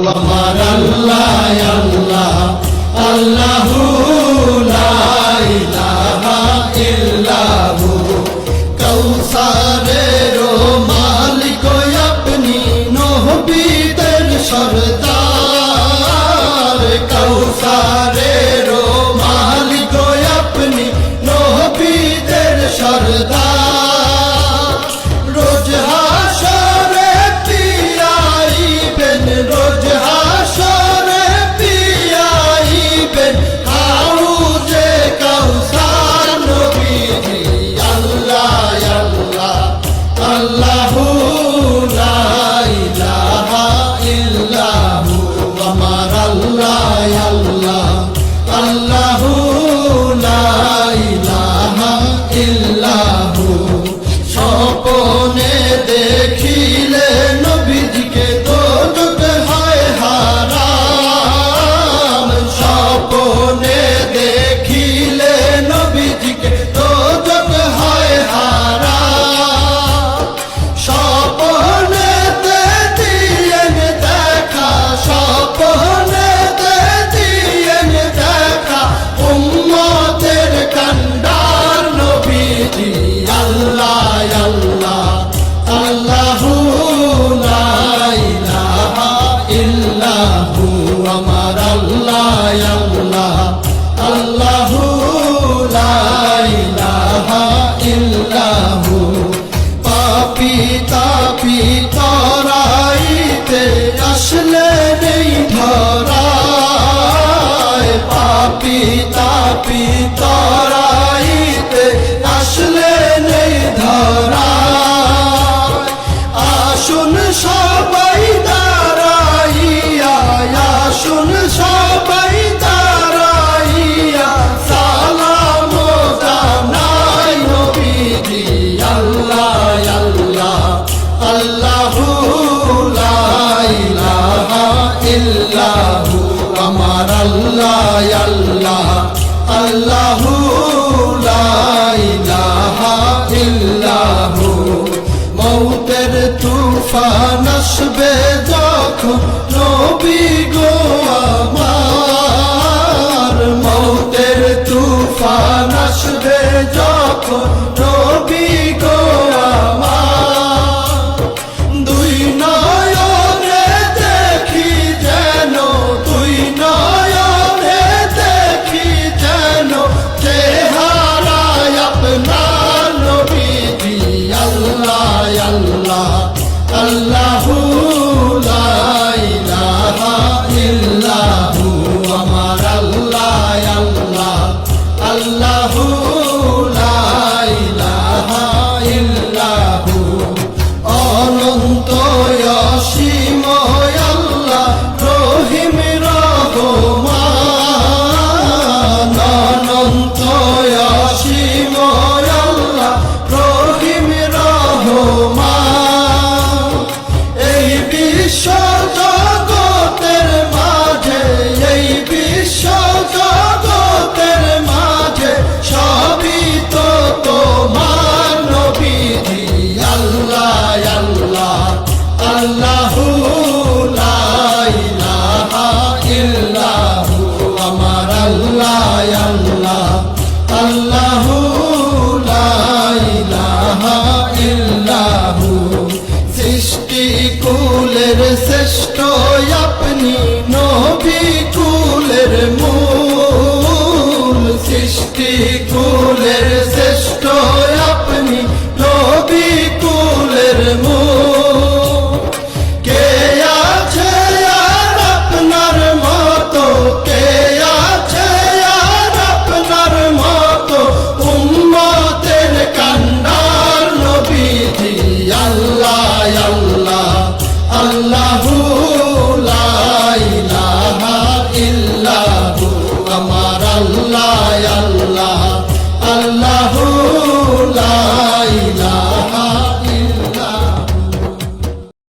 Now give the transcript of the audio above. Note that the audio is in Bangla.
আমার আল্লাহ আল্লাহ আল্লাহু লা ইলাহা ইল্লাহু কৌসারের মালিক আপনি নবীদের সরদার কৌসারের মালিক আপনি নবীদের সরদার রোজ হাসরে পিয়াইবেন রোজ হাসরে পিয়াইবেন হাউজে কাউসার নবীজি আল্লাহ আল্লাহ আল্লাহু লা ইলাহা ইল্লাহু আমার আল্লাহ আল্লাহ আল্লাহু লা ইলাহা ইল্লাহু স্বপ্নে দেখিলে নবীজিকে দোজখ হয় হারাম স্বপ্নে দেখিলে নবীজিকে দোজখ হয় হারাম স্বপ্নেতে দিয়েন দেখা স্বপ্নেতে দিয়েন দেখা উম্মতের কান্ডার নবীজি আল্লাহ আল্লাহ আল্লাহু লা ইলাহা ইল্লাহু আমার আল্লাহ আল্লাহ আল্লাহু লা ইলাহা ইল্লাহু পাপী তাপী তরাইতে আসলে নেই ধরায় পাপী তাপী তরাইতে আসলে নেই ধরায় আসুন সবাই দাঁড়াইয়া আসুন সবাই দাঁড়াইয়া সালাম জানাই নবীজি আল্লাহ আল্লাহ আল্লাহু লা ইলাহা ইল্লাহু আমার আল্লাহ আল্লাহ আল্লাহু লা ইলাহা ইল্লাহু মৌতের তুফান আসবে যখন নবী গো আমার মৌতের তুফান আসবে যখন